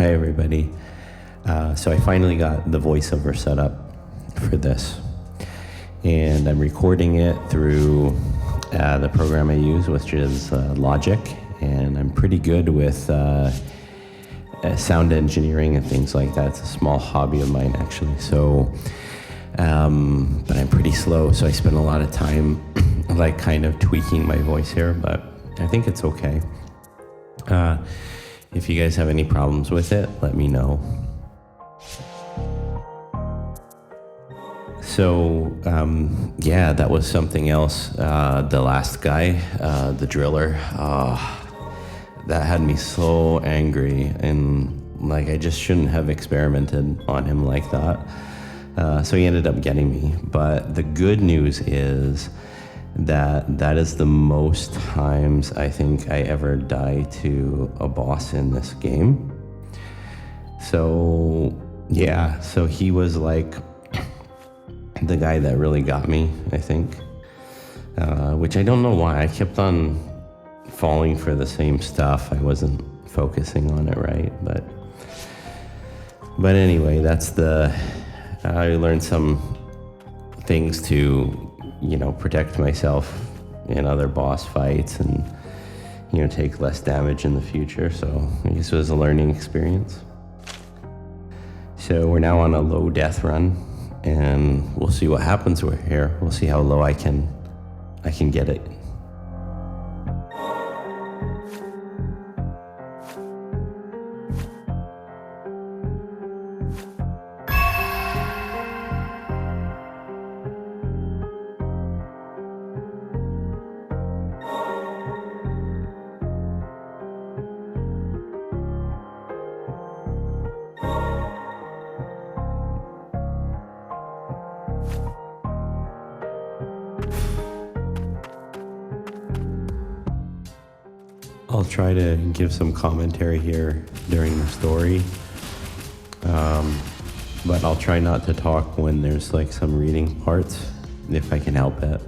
Hi everybody. So I finally got the voiceover set up for this, and I'm recording it through the program I use, which is Logic, and I'm pretty good with sound engineering and things like that. It's a small hobby of mine actually. So, but I'm pretty slow, so I spend a lot of time like kind of tweaking my voice here, but I think it's okay. If you guys have any problems with it, let me know. So, yeah, that was something else. The last guy, the driller, that had me so angry, and like I just shouldn't have experimented on him like that. So he ended up getting me. But the good news is that is the most times I think I ever die to a boss in this game. So yeah, so he was like the guy that really got me, I think, which I don't know why. I kept on falling for the same stuff. I wasn't focusing on it right, but anyway, that's I learned some things to protect myself in other boss fights and, take less damage in the future. So I guess it was a learning experience. So we're now on a low death run, and we'll see what happens here. We'll see how low I can get it. I'll try to give some commentary here during the story, but I'll try not to talk when there's like some reading parts, if I can help it.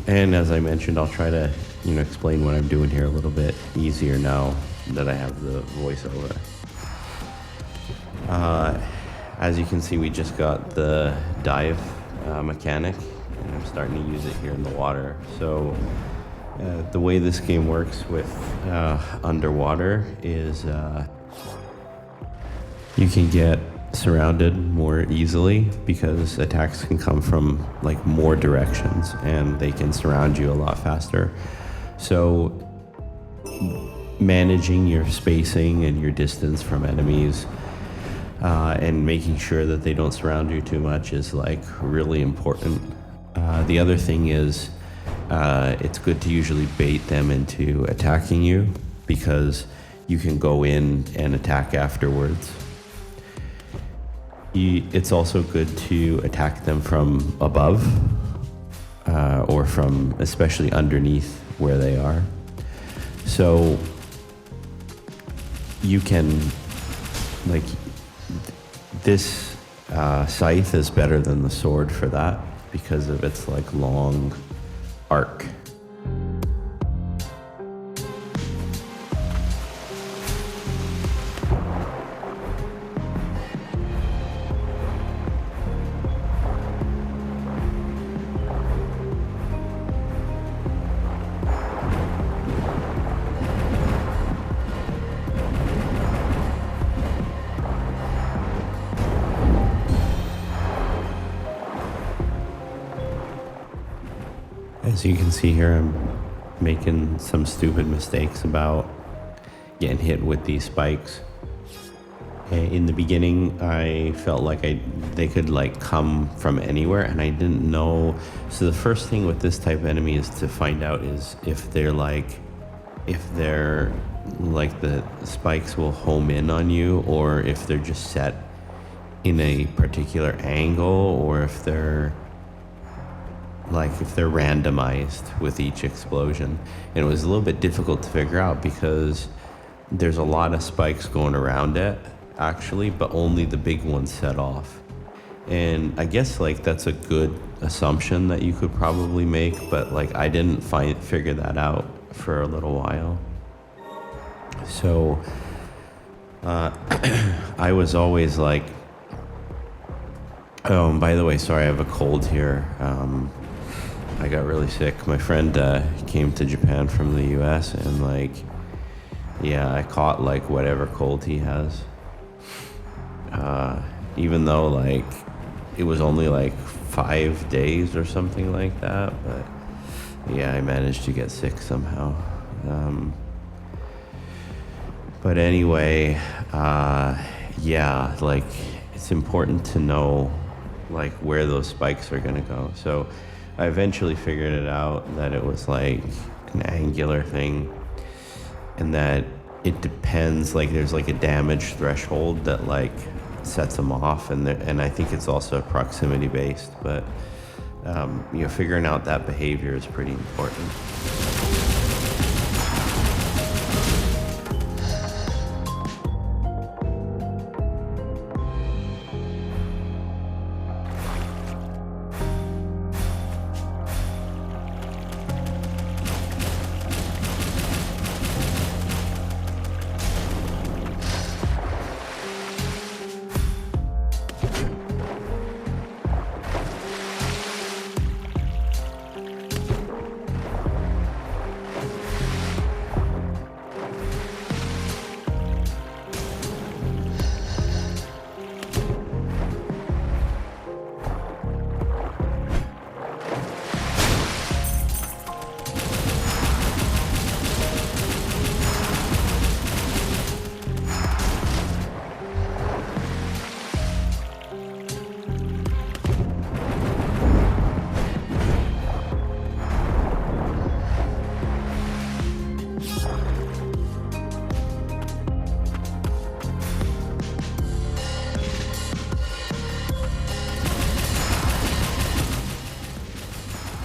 And as I mentioned, I'll try to explain what I'm doing here a little bit easier now that I have the voiceover. As you can see, we just got the dive mechanic, and I'm starting to use it here in the water. So the way this game works with underwater is you can get surrounded more easily because attacks can come from like more directions and they can surround you a lot faster. So managing your spacing and your distance from enemies and making sure that they don't surround you too much is like really important. The other thing is it's good to usually bait them into attacking you because you can go in and attack afterwards. It's also good to attack them from above or from especially underneath where they are. So you can, like, this scythe is better than the sword for that because of its like long arc. As you can see here, I'm making some stupid mistakes about getting hit with these spikes. In the beginning, I felt like they could like come from anywhere, and I didn't know. So the first thing with this type of enemy is to find out is if they're like the spikes will home in on you, or if they're just set in a particular angle, or if they're randomized with each explosion. And it was a little bit difficult to figure out because there's a lot of spikes going around it actually, but only the big ones set off. And I guess like that's a good assumption that you could probably make, but like I didn't figure that out for a little while. So I was always like, oh, and by the way, sorry, I have a cold here. I got really sick. My friend came to Japan from the US, and like, yeah, I caught like whatever cold he has. Even though like it was only like 5 days or something like that, but yeah, I managed to get sick somehow. But anyway, yeah, like it's important to know like where those spikes are gonna go. So I eventually figured it out that it was like an angular thing, and that it depends, like there's like a damage threshold that like sets them off, and I think it's also proximity based, but you know, figuring out that behavior is pretty important.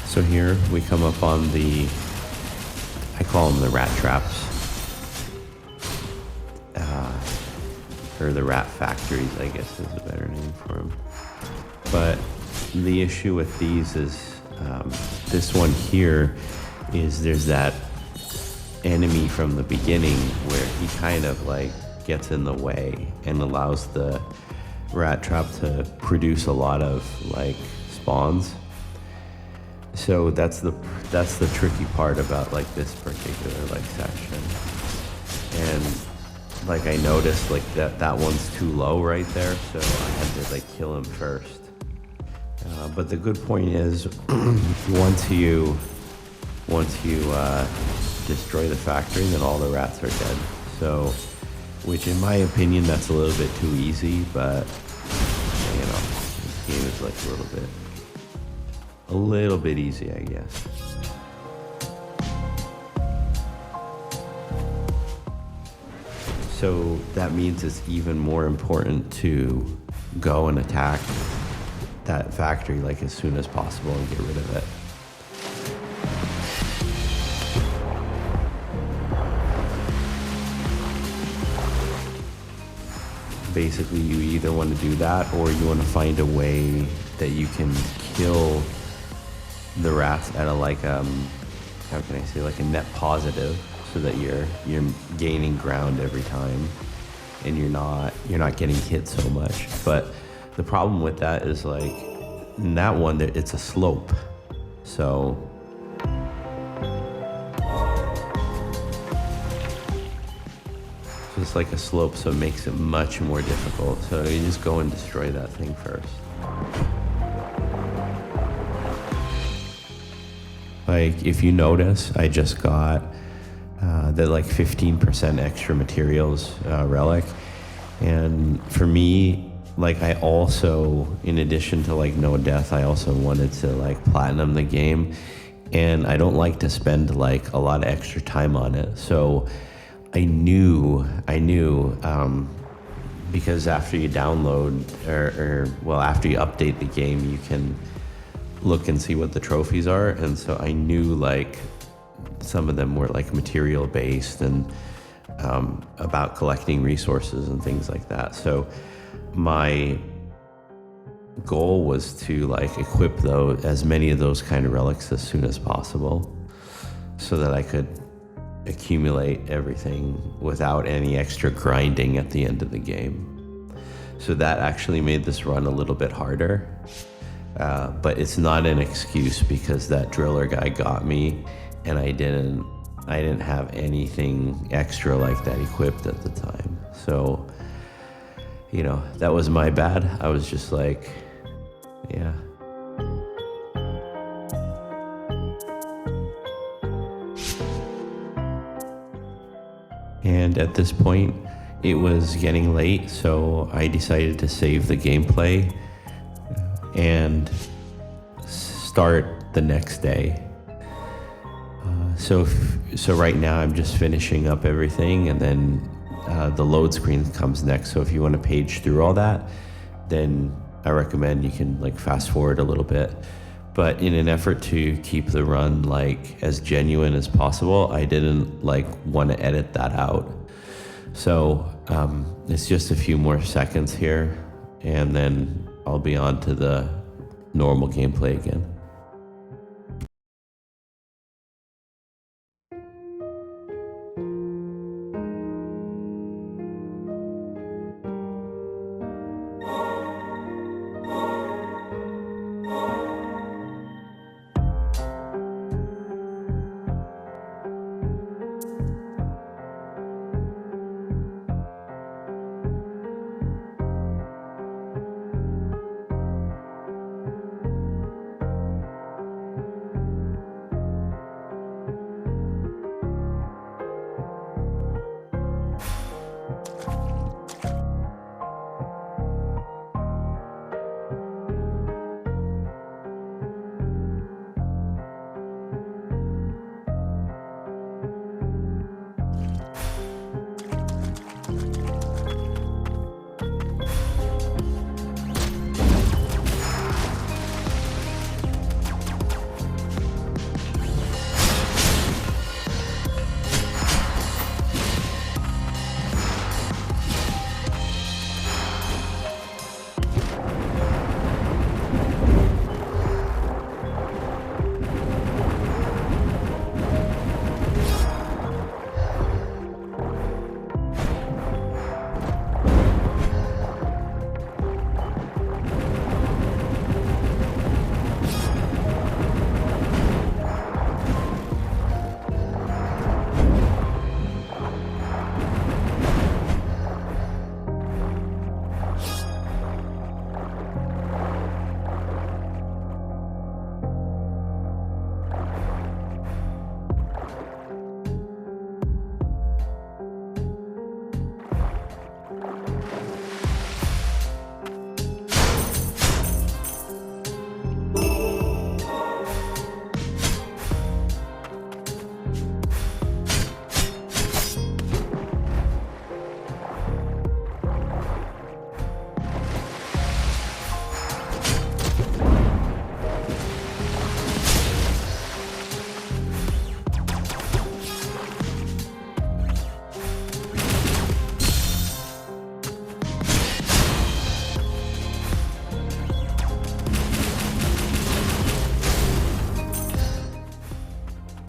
So here we come up on the, I call them the rat traps, or the rat factories, I guess is a better name for them. But the issue with these is, this one here is there's that enemy from the beginning where he kind of like gets in the way and allows the rat trap to produce a lot of like spawns. So that's the tricky part about like this particular like section. And like I noticed like that one's too low right there, so I had to like kill him first. But the good point is once you destroy the factory, then all the rats are dead. So, which in my opinion that's a little bit too easy, but you know, this game is like a little bit easy, I guess. So that means it's even more important to go and attack that factory like as soon as possible and get rid of it. Basically, you either want to do that or you want to find a way that you can kill the rats at a like how can I say, like a net positive, so that you're gaining ground every time and you're not getting hit so much. But the problem with that is like in that one it's a slope, so it's like a slope, so it makes it much more difficult. So you just go and destroy that thing first. Like if you notice, I just got the like 15% extra materials relic, and for me, like I also, in addition to like no death, I also wanted to like platinum the game, and I don't like to spend like a lot of extra time on it. So I knew because after you download or after you update the game, you can look and see what the trophies are, and so I knew like some of them were like material based and about collecting resources and things like that. So my goal was to like equip as many of those kind of relics as soon as possible, so that I could accumulate everything without any extra grinding at the end of the game. So that actually made this run a little bit harder. But it's not an excuse because that driller guy got me and I didn't have anything extra like that equipped at the time. So, that was my bad. I was just like, yeah. And at this point, it was getting late, so I decided to save the gameplay and start the next day. So right now I'm just finishing up everything, and then the load screen comes next. So if you want to page through all that, then I recommend you can fast forward a little bit. But in an effort to keep the run as genuine as possible, I didn't want to edit that out. So it's just a few more seconds here, and then I'll be on to the normal gameplay again.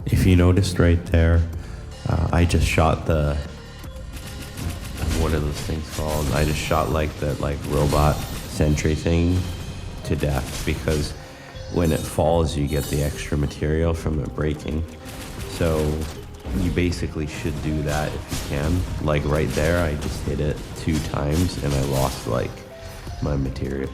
If you noticed right there, I just shot what are those things called? I just shot that robot sentry thing to death, because when it falls you get the extra material from it breaking. So you basically should do that if you can. Right there, I just hit it 2 times and I lost my material.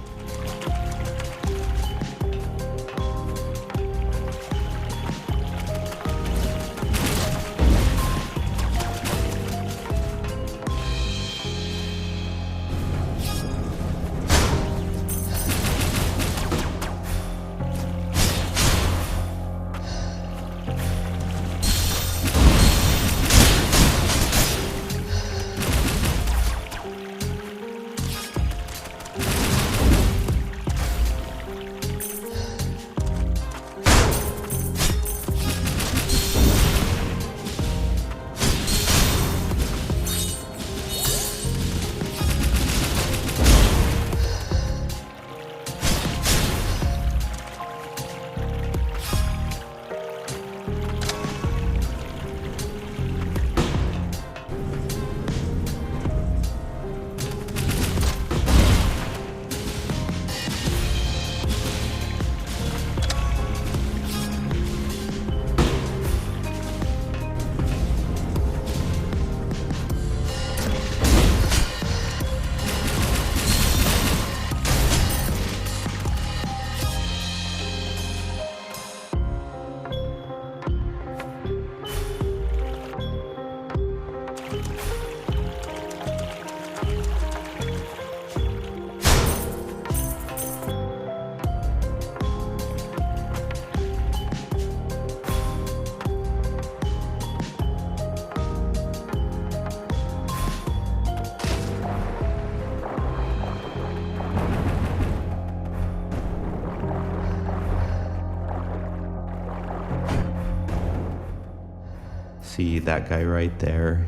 see that guy right there,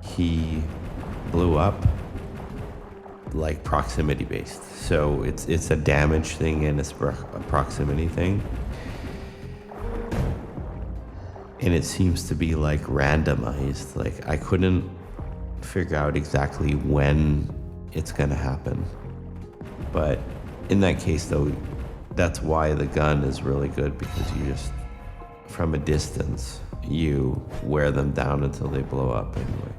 he blew up like proximity based. So it's a damage thing and it's a proximity thing. And it seems to be like randomized. Like I couldn't figure out exactly when it's gonna happen. But in that case though, that's why the gun is really good, because you just, from a distance, you wear them down until they blow up anyway.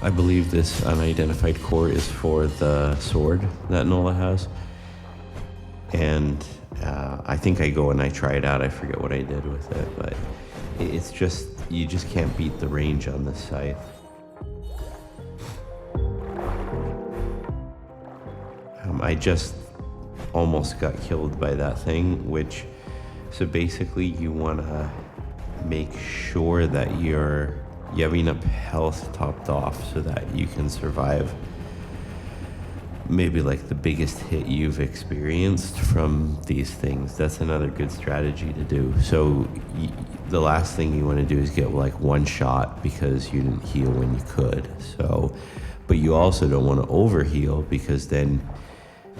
I believe this unidentified core is for the sword that Nola has. And I think I go and I try it out. I forget what I did with it, but it's just, you just can't beat the range on this scythe. I just almost got killed by that thing, which, so basically you want to make sure that you have enough health topped off so that you can survive maybe like the biggest hit you've experienced from these things. That's another good strategy to do. So the last thing you want to do is get like one shot because you didn't heal when you could. So, but you also don't want to overheal, because then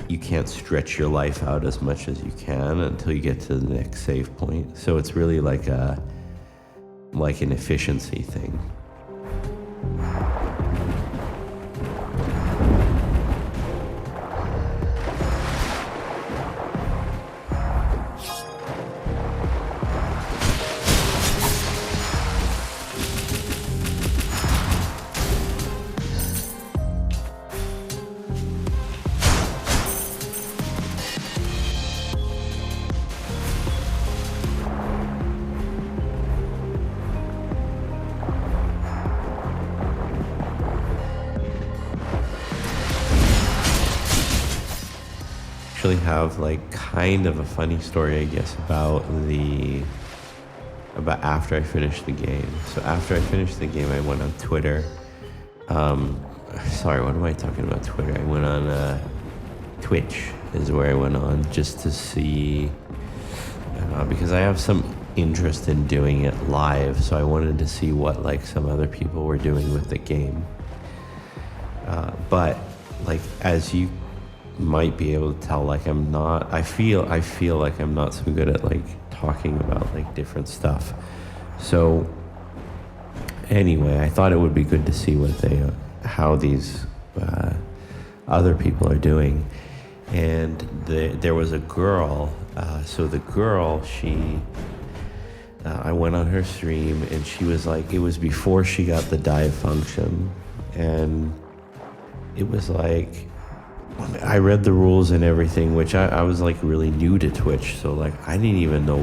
you can't stretch your life out as much as you can until you get to the next save point. So it's really like an efficiency thing. Have like kind of a funny story, I guess, about after I finished the game. So after I finished the game, I went on Twitter. Sorry, what am I talking about? Twitter. I went on Twitch is where I went on, just to see, because I have some interest in doing it live. So I wanted to see what like some other people were doing with the game. But like, as you might be able to tell, like I feel like I'm not so good at like talking about like different stuff. So anyway, I thought it would be good to see how these other people are doing. And there was a girl, so the girl, I went on her stream and she was like, it was before she got the dive function, and it was like, I read the rules and everything, which I was like really new to Twitch, so like I didn't even know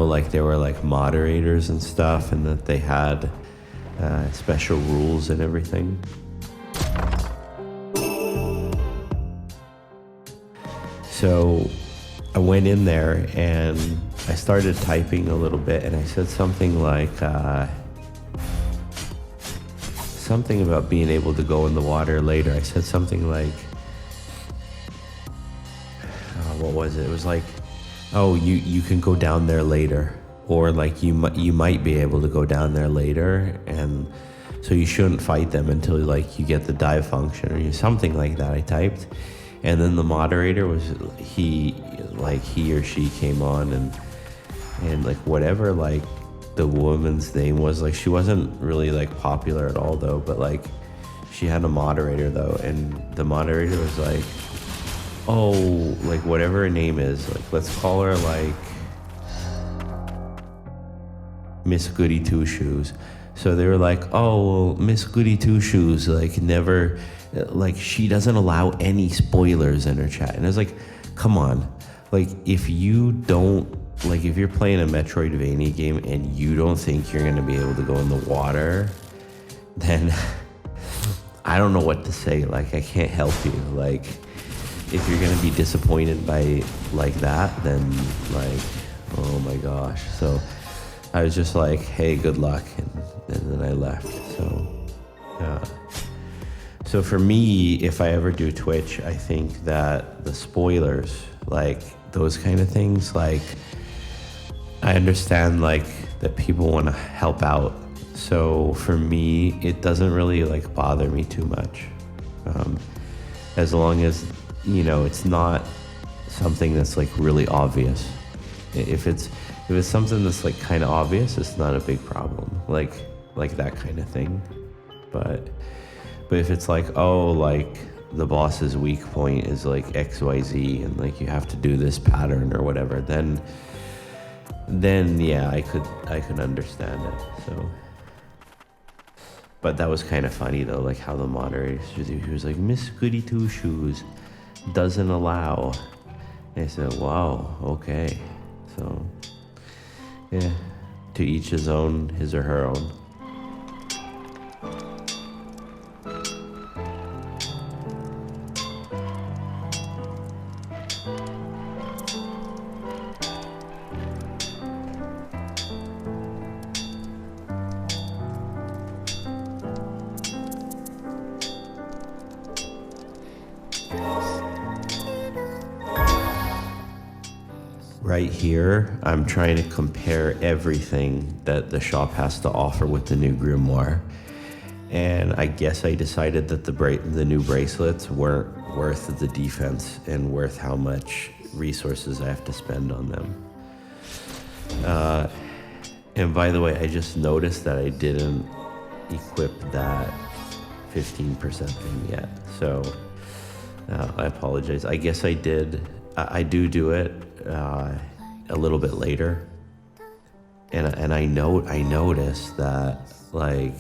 like there were like moderators and stuff, and that they had special rules and everything. So I went in there and I started typing a little bit, and I said something like something about being able to go in the water later. I said something like, what was it? It was like, oh, you can go down there later, or like you might be able to go down there later, and so you shouldn't fight them until like you get the dive function, or something like that. I typed, and then the moderator was he or she came on, and like whatever like the woman's name was, like she wasn't really like popular at all though, but like she had a moderator though, and the moderator was like, oh, like whatever her name is, like let's call her like Miss Goody Two Shoes. So they were like, oh, well, Miss Goody Two Shoes like never, like she doesn't allow any spoilers in her chat. And I was like, come on, like if you're playing a Metroidvania game and you don't think you're going to be able to go in the water, then I don't know what to say. Like, I can't help you. Like, if you're gonna be disappointed by like that, then like, oh my gosh. So I was just like, hey, good luck, and then I left. So for me, if I ever do Twitch, I think that the spoilers, like those kind of things, like I understand like that people want to help out. So for me, it doesn't really like bother me too much. As long as, you know, it's not something that's like really obvious. If it's something that's like kind of obvious, it's not a big problem. Like that kind of thing. But if it's like, oh, like the boss's weak point is like XYZ and like you have to do this pattern or whatever, then yeah, I could understand it. So, but that was kind of funny though, like how the moderator, he was like, Miss Goody Two Shoes doesn't allow. And I said, wow, okay. So yeah, to each his own, his or her own. Right here, I'm trying to compare everything that the shop has to offer with the new grimoire. And I guess I decided that the new bracelets weren't worth the defense and worth how much resources I have to spend on them. And by the way, I just noticed that I didn't equip that 15% thing yet. So I apologize. I guess I did. I do it a little bit later, and I noticed that like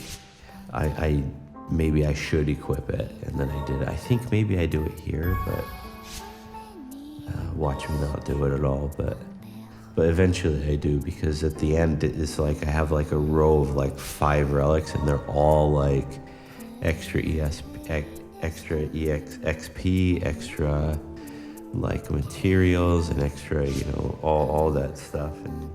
I maybe I should equip it, and then I did. I think maybe I do it here, but watch me not do it at all. But eventually I do, because at the end it's like I have like a row of like 5 relics, and they're all like extra XP, extra like materials, and extra, you know, all that stuff. And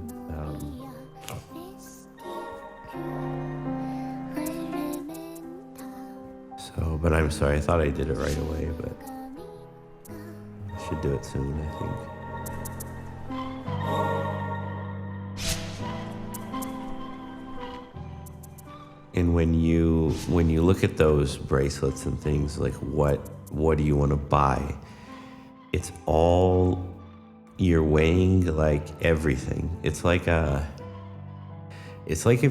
so, but I'm sorry, I thought I did it right away, but I should do it soon, I think. And when you look at those bracelets and things, like what do you want to buy? It's all, you're weighing like everything. It's like if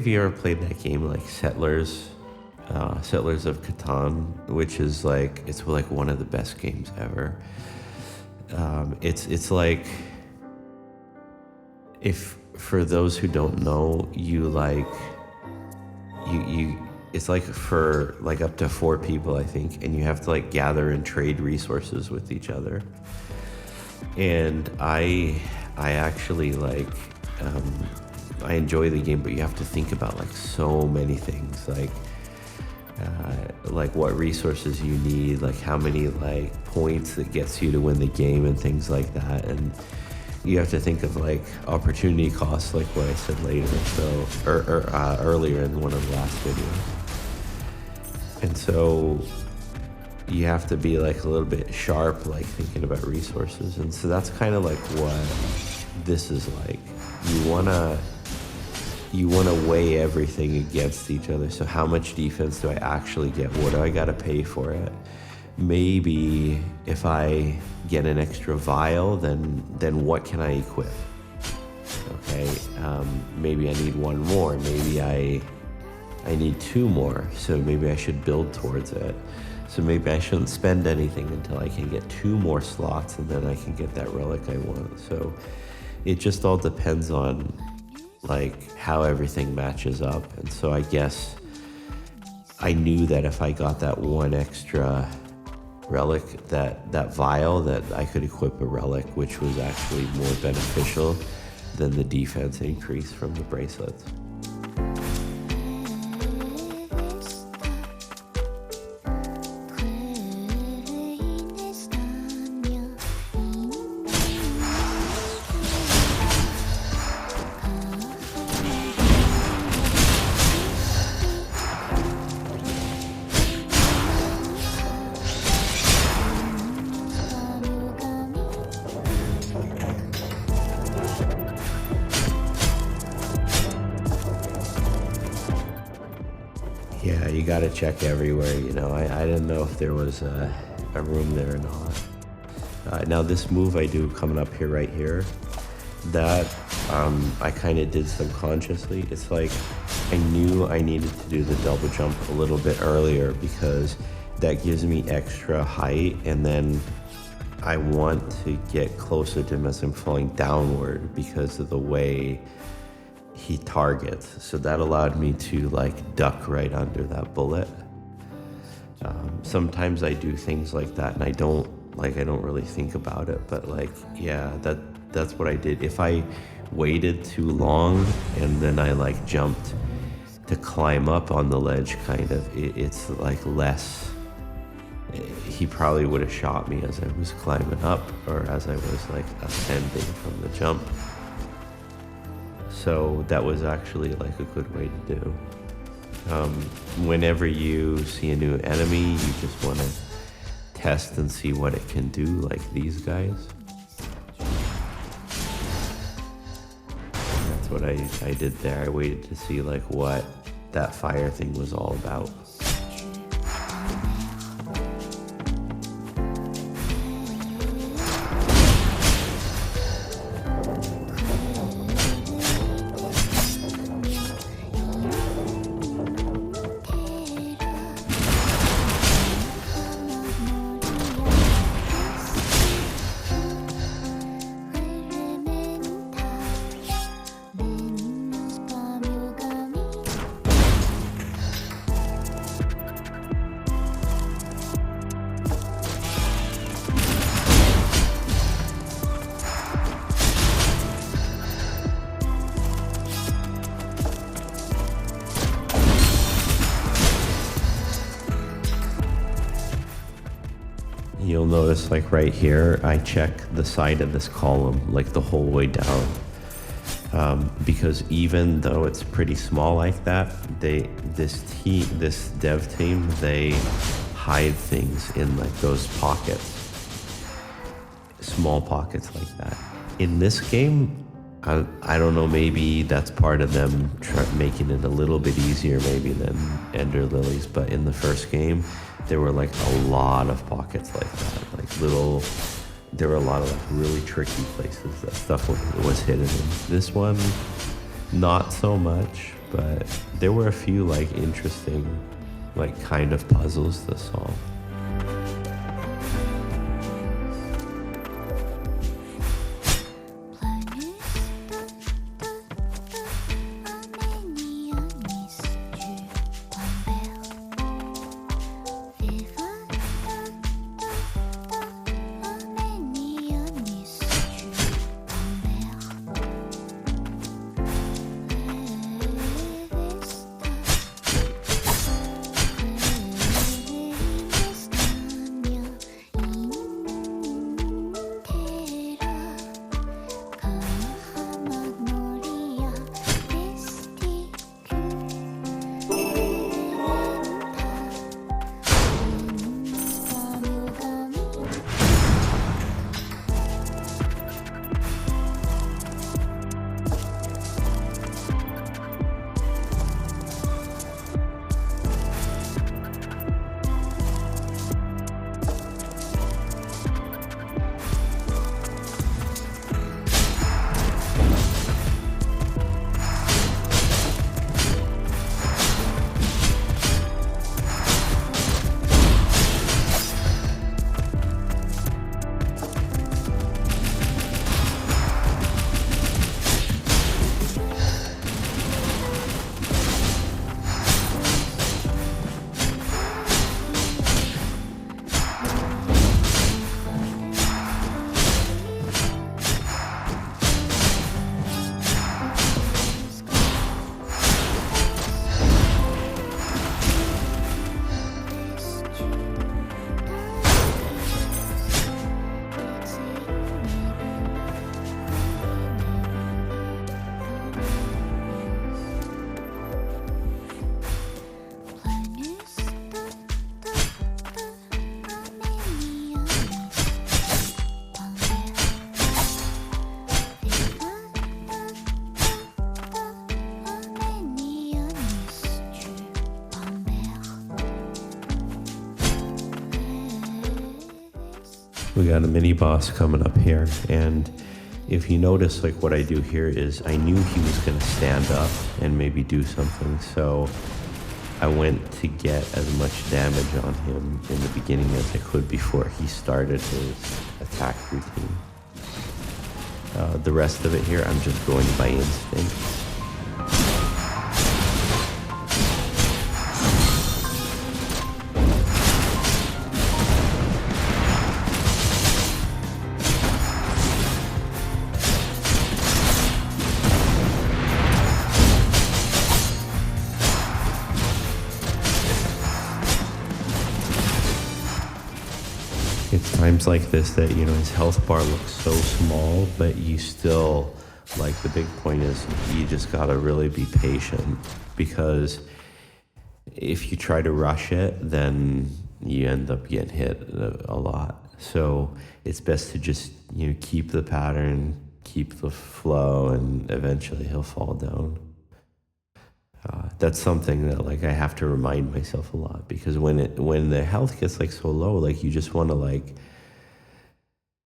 you ever played that game like Settlers of Catan, which is like, it's like one of the best games ever. It's like, if for those who don't know, you it's like for like up to 4 people, I think, and you have to like gather and trade resources with each other. And I actually like, I enjoy the game, but you have to think about like so many things, like what resources you need, like how many like points that gets you to win the game, and things like that. And you have to think of like opportunity costs, like what I said later, so earlier in one of the last videos. And so you have to be like a little bit sharp, like thinking about resources. And so that's kind of like what this is like. You wanna weigh everything against each other. So how much defense do I actually get? What do I gotta pay for it? Maybe if I get an extra vial, then what can I equip? Okay, maybe I need 1 more. Maybe I need 2 more. So maybe I should build towards it. So maybe I shouldn't spend anything until I can get 2 more slots, and then I can get that relic I want. So it just all depends on like how everything matches up. And so I guess I knew that if I got that 1 extra relic, that vial, that I could equip a relic, which was actually more beneficial than the defense increase from the bracelets. you gotta check everywhere, you know. I didn't know if there was a room there or not. Now this move I do coming up here, right here, that I kind of did subconsciously. It's like I knew I needed to do the double jump a little bit earlier because that gives me extra height, and then I want to get closer to him as I'm falling downward because of the way he targets. So that allowed me to like duck right under that bullet. Sometimes I do things like that and I don't really think about it, but like, yeah, that's what I did. If I waited too long and then I like jumped to climb up on the ledge, kind of, it's like less, he probably would have shot me as I was climbing up or as I was like ascending from the jump. So that was actually like a good way to do. Whenever you see a new enemy, you just want to test and see what it can do, like these guys. That's what I did there. I waited to see like what that fire thing was all about. You'll notice like right here, I check the side of this column like the whole way down. Because even though it's pretty small like that, this dev team, they hide things in like those pockets, small pockets like that. In this game, I don't know, maybe that's part of them making it a little bit easier maybe than Ender Lilies, but in the first game, there were like a lot of pockets like that, like little, there were a lot of like really tricky places that stuff was hidden in. This one, not so much, but there were a few like interesting, like kind of puzzles to solve. We got a mini boss coming up here, and if you notice, like what I do here is I knew he was going to stand up and maybe do something, so I went to get as much damage on him in the beginning as I could before he started his attack routine. The rest of it here, I'm just going by instinct. It's times like this that, you know, his health bar looks so small, but you still, like, the big point is you just gotta really be patient, because if you try to rush it, then you end up getting hit a lot. So it's best to just, you know, keep the pattern, keep the flow, and eventually he'll fall down. That's something that, like, I have to remind myself a lot, because when the health gets like so low, like, you just want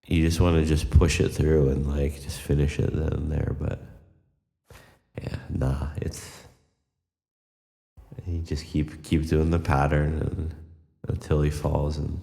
to just push it through and like just finish it then and there. But yeah, nah, you just keep doing the pattern and until he falls. And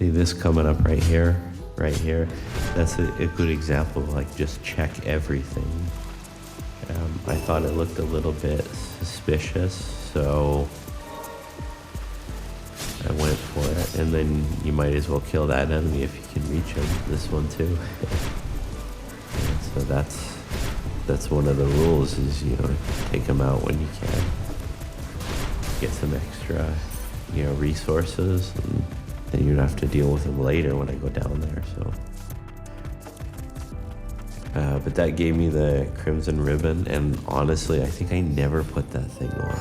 see this coming up right here. That's a good example of, like, just check everything. I thought it looked a little bit suspicious, so I went for it. And then you might as well kill that enemy if you can reach him. This one too. So that's one of the rules, is, you know, take him out when you can. Get some extra, you know, resources, and then you don't have to deal with them later when I go down there. So, but that gave me the crimson ribbon, and honestly, I think I never put that thing on.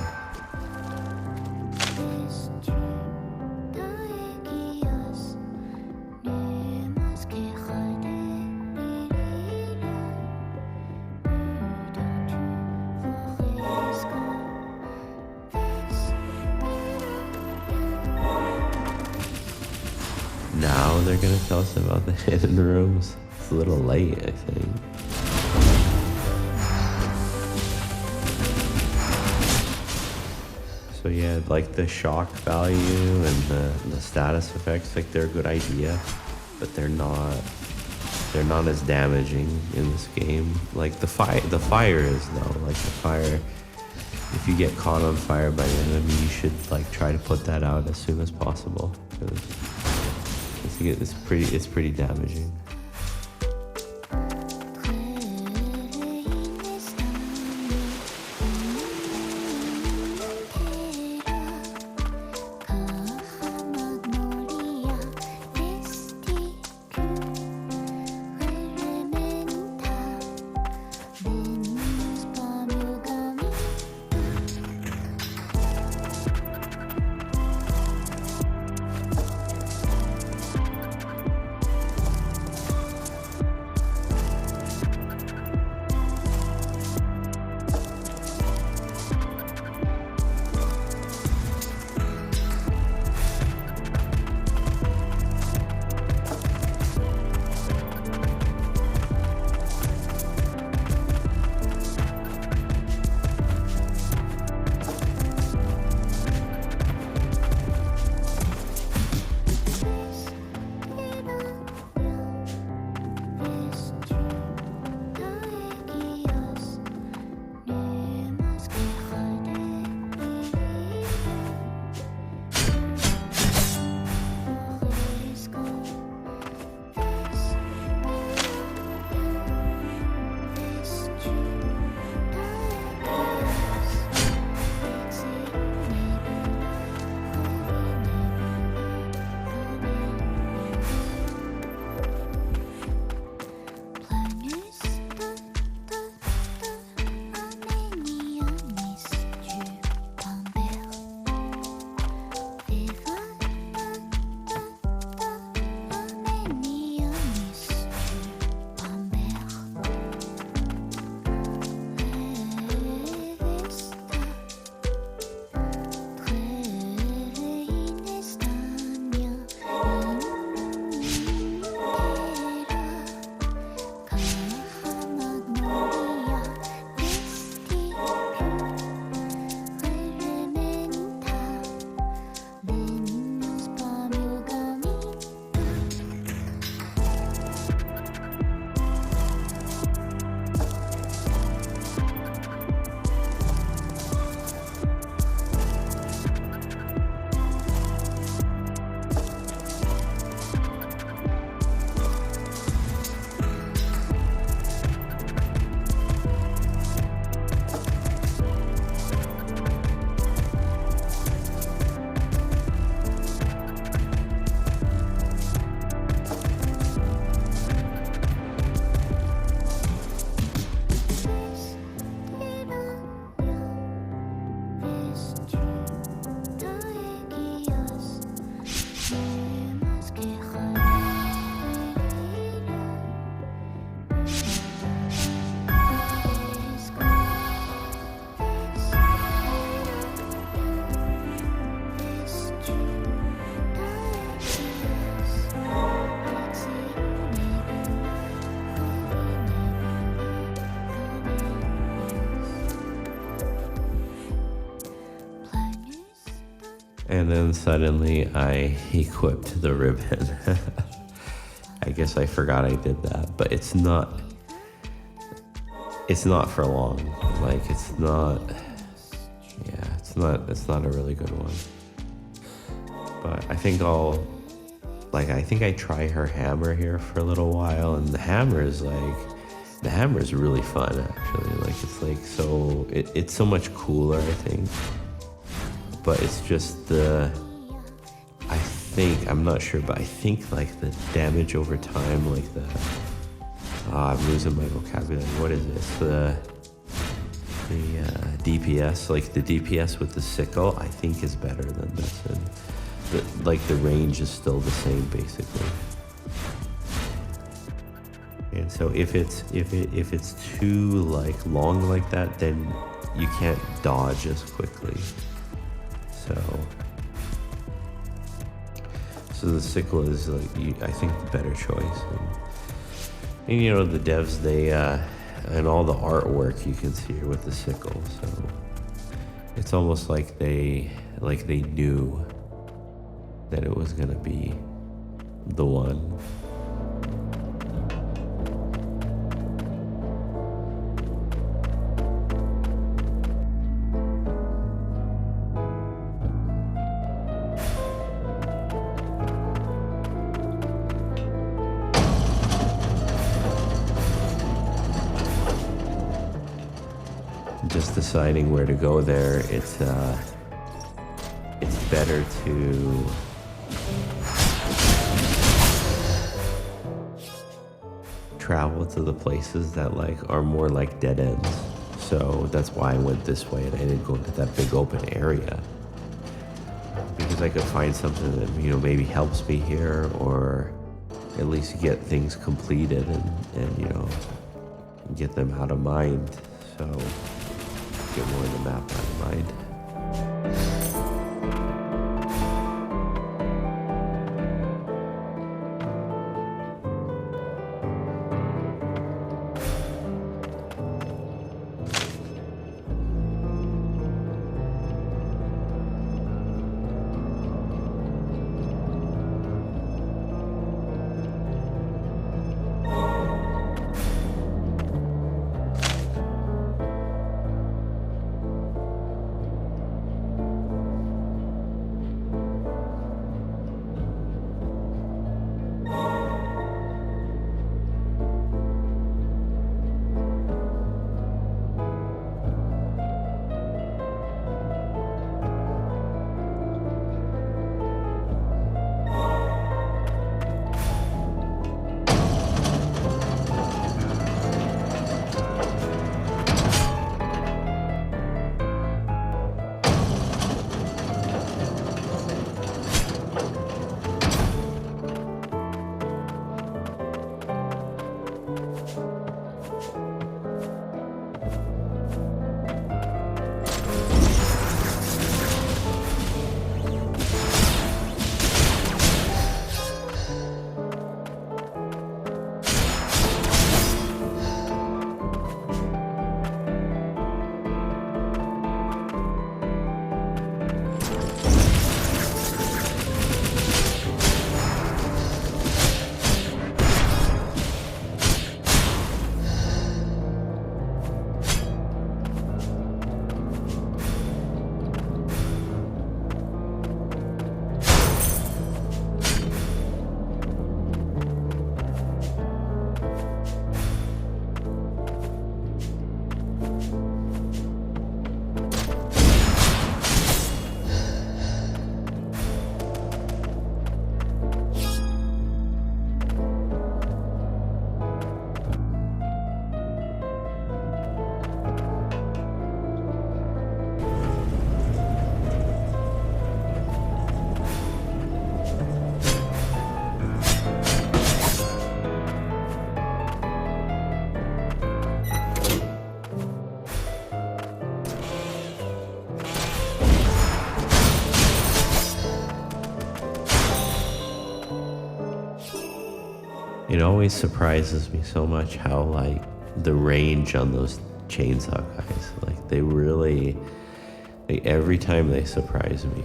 Now they're gonna tell us about the hidden rooms. It's a little late, I think. So yeah, like the shock value and the status effects, like, they're a good idea, but they're not as damaging in this game. Like the fire is though. Like the fire, if you get caught on fire by an enemy, you should like try to put that out as soon as possible, because it's pretty damaging. And then suddenly I equipped the ribbon. I guess I forgot I did that, but it's not for long. Like it's not a really good one. But I think I try her hammer here for a little while, and the hammer is really fun actually. Like it's like so it's so much cooler, I think. But it's just I'm not sure, but I think like the damage over time, like I'm losing my vocabulary. What is this? The DPS, like the DPS with the sickle, I think is better than this, and the range is still the same basically. And so if it's too like long like that, then you can't dodge as quickly. So the sickle is I think the better choice. And you know, the devs, they and all the artwork you can see here with the sickle. So it's almost like they knew that it was gonna be the one. just deciding where to go there, it's better to travel to the places that like are more like dead ends. So that's why I went this way and I didn't go into that big open area, because I could find something that, you know, maybe helps me here, or at least get things completed and you know, get them out of mind. So get more of the map out of mind. It always surprises me so much how like the range on those chainsaw guys, like they really, like every time they surprise me.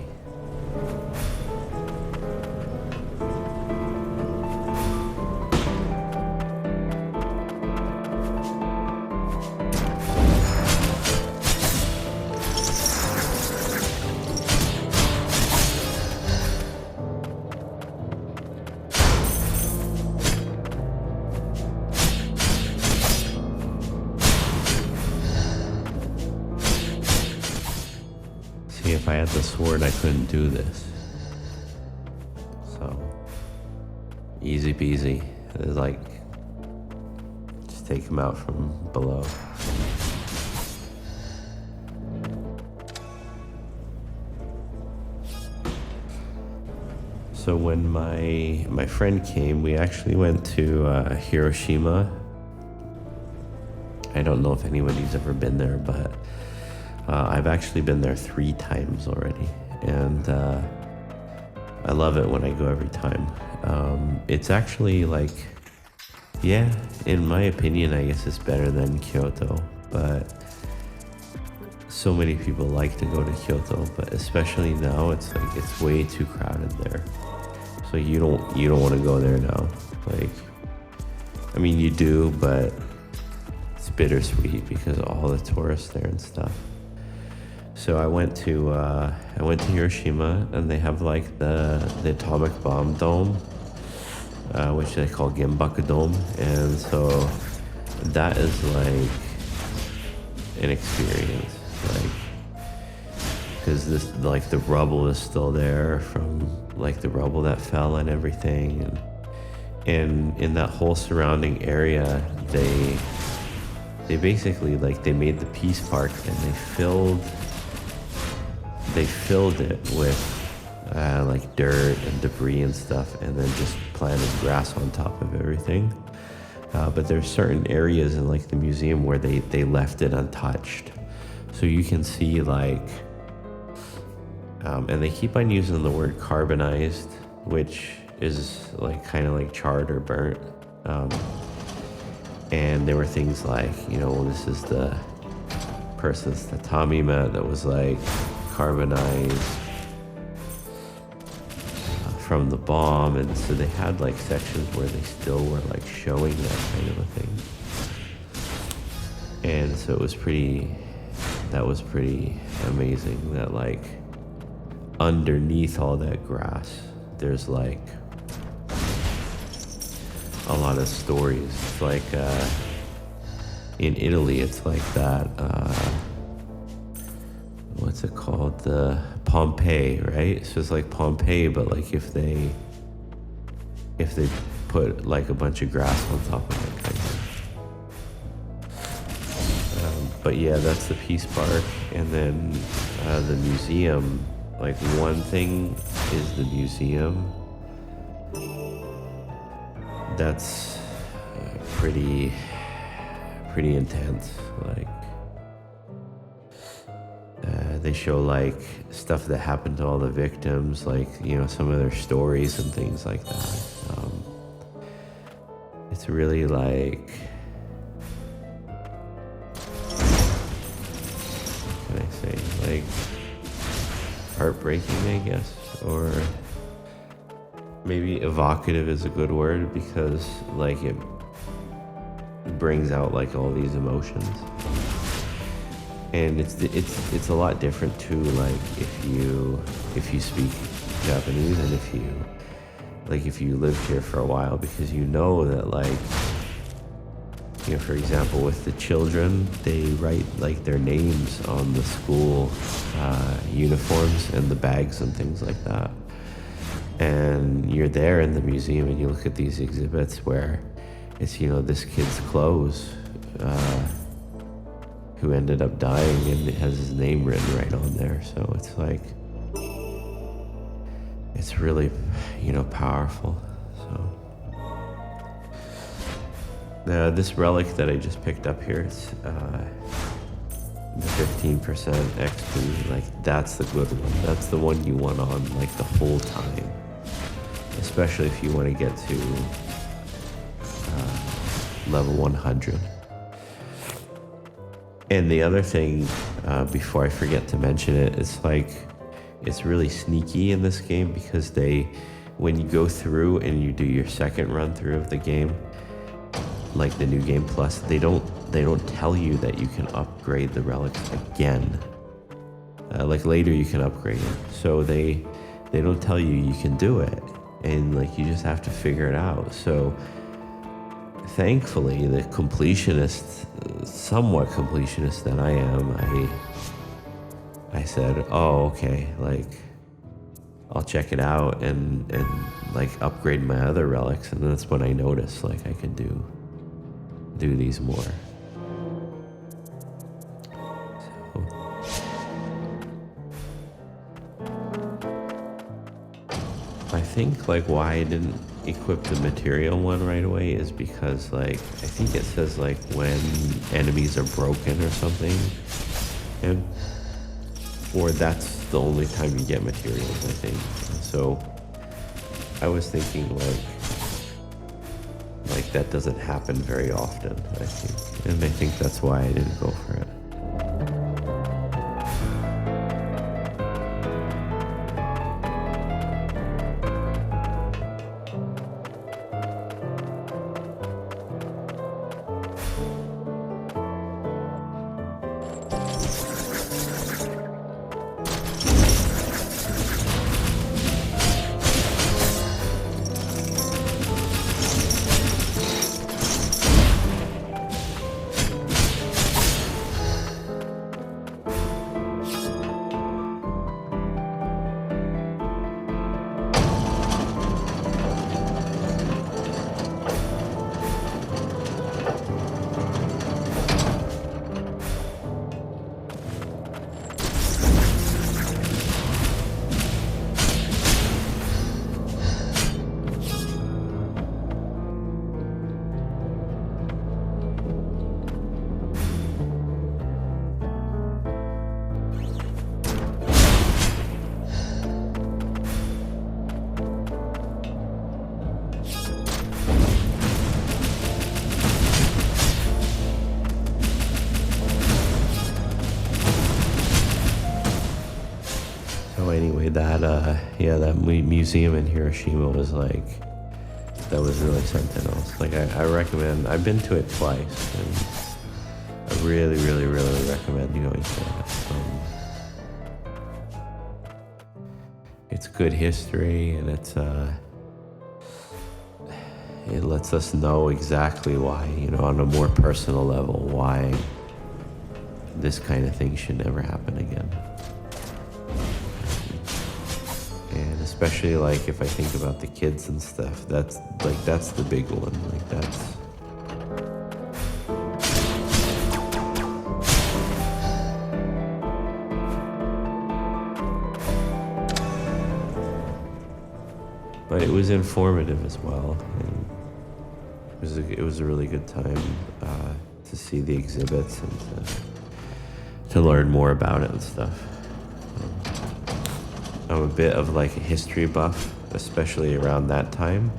If I had the sword, I couldn't do this. So, easy peasy. It's like, just take him out from below. So when my friend came, we actually went to Hiroshima. I don't know if anybody's ever been there, but I've actually been there 3 times already, and I love it when I go every time. It's actually like, yeah, in my opinion, I guess it's better than Kyoto, but so many people like to go to Kyoto, but especially now, it's like it's way too crowded there. So you don't want to go there now. Like, I mean, you do, but it's bittersweet because of all the tourists there and stuff. So I went to Hiroshima, and they have like the atomic bomb dome, which they call Genbaku Dome, and so that is like an experience, like, because this, like, the rubble is still there from, like, the rubble that fell and everything, and in that whole surrounding area, they basically, like, they made the Peace Park, and they filled it with like dirt and debris and stuff, and then just planted grass on top of everything. But there's certain areas in, like, the museum where they left it untouched, so you can see, like, and they keep on using the word carbonized, which is, like, kind of like charred or burnt. And there were things like, you know, this is the person's tatami mat that was, like, carbonized from the bomb, and so they had, like, sections where they still were, like, showing that kind of a thing. And so that was pretty amazing that, like, underneath all that grass, there's, like, a lot of stories. It's like, in Italy, it's like that, what's it called? The Pompeii, right? So it's like Pompeii, but, like, if they put, like, a bunch of grass on top of it, kind of. But yeah, that's the Peace Park. And then the museum, like, one thing is the museum. That's pretty intense. Like, they show, like, stuff that happened to all the victims, like, you know, some of their stories and things like that. It's really, like, what can I say? Like, heartbreaking, I guess, or maybe evocative is a good word, because, like, it brings out, like, all these emotions. And it's a lot different too, like, if you speak Japanese, and if you lived here for a while, because you know that, like, you know, for example, with the children, they write, like, their names on the school uniforms and the bags and things like that. And you're there in the museum, and you look at these exhibits where it's, you know, this kid's clothes, who ended up dying, and it has his name written right on there. So it's like, it's really, you know, powerful. So this relic that I just picked up here, it's the 15% XP. Like, that's the good one. That's the one you want on, like, the whole time, especially if you want to get to level 100. And the other thing, before I forget to mention it, it's like, it's really sneaky in this game, because when you go through and you do your second run through of the game, like the New Game Plus, they don't tell you that you can upgrade the relics again. Like, later you can upgrade it, so they don't tell you can do it, and, like, you just have to figure it out. So thankfully, the somewhat completionist that I am, I said, oh, okay, like, I'll check it out and like, upgrade my other relics, and that's when I noticed, like, I can do these more. So I think, like, why I didn't equip the material one right away is because, like, I think it says, like, when enemies are broken or something, or that's the only time you get materials, I think. So I was thinking, like that doesn't happen very often, I think, and I think that's why I didn't go for it. yeah, that museum in Hiroshima was like, that was really something else. Like I recommend, I've been to it twice, and I really, really, really recommend going to that. It's good history, and it lets us know exactly why, on a more personal level, why this kind of thing should never happen again. And especially like if I think about the kids and stuff, that's the big one. Like that's. But it was informative as well, and it was a really good time to see the exhibits and to learn more about it and stuff. I'm a bit of like a history buff, especially around that time,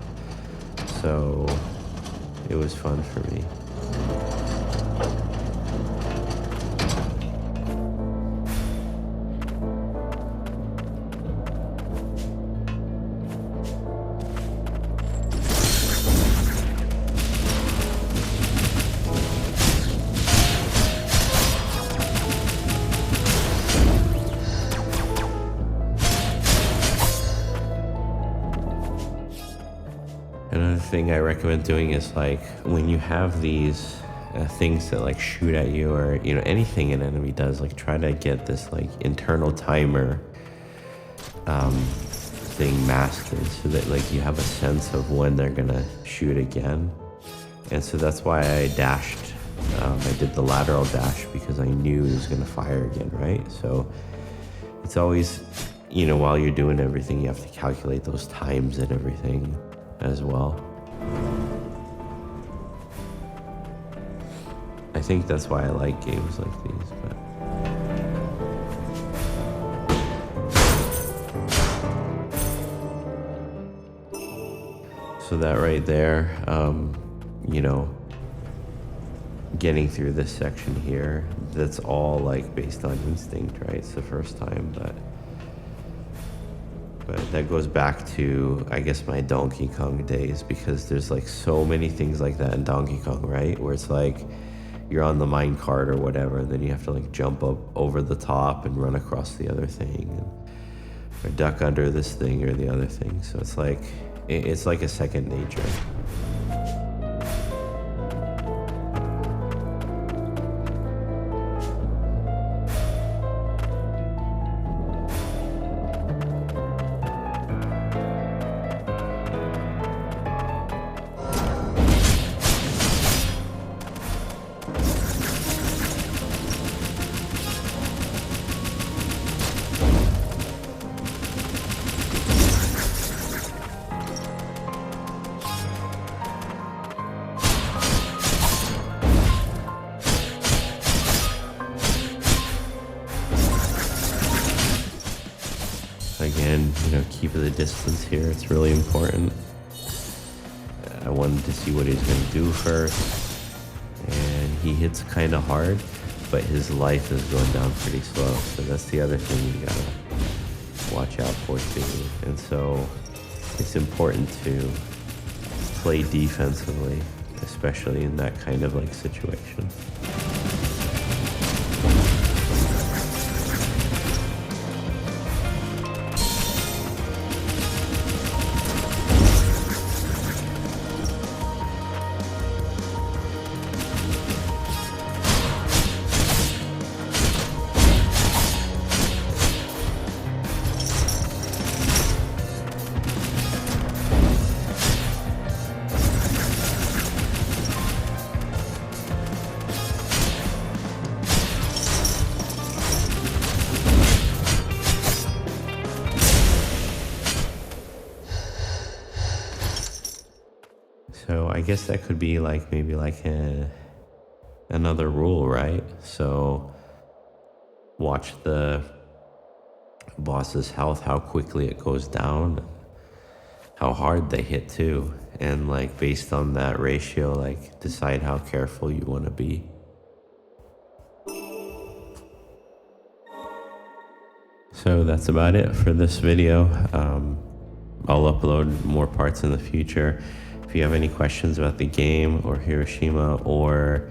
so it was fun for me. Another thing I recommend doing is like when you have these things that like shoot at you, or anything an enemy does, like try to get this like internal timer thing mastered, so that like you have a sense of when they're gonna shoot again. And so that's why I dashed. I did the lateral dash because I knew he was gonna fire again, right? So it's always, while you're doing everything, you have to calculate those times and everything as well. I think that's why I like games like these, but so that right there, getting through this section here, that's all like based on instinct, right? It's the first time, but that goes back to, I guess, my Donkey Kong days, because there's like so many things like that in Donkey Kong, right? Where it's like you're on the mine cart or whatever, and then you have to like jump up over the top and run across the other thing, or duck under this thing or the other thing. So it's like a second nature. Again, keep the distance here. It's really important. I wanted to see what he's going to do first. And he hits kind of hard, but his life is going down pretty slow. So that's the other thing you got to watch out for too. And so it's important to play defensively, especially in that kind of like situation. So I guess that could be like maybe like another rule, right? So watch the boss's health, how quickly it goes down, how hard they hit too, and like based on that ratio, like decide how careful you want to be. So that's about it for this video. I'll upload more parts in the future. If you have any questions about the game or Hiroshima or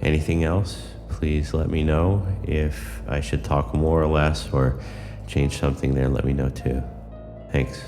anything else, please let me know. If I should talk more or less or change something there, let me know too. Thanks.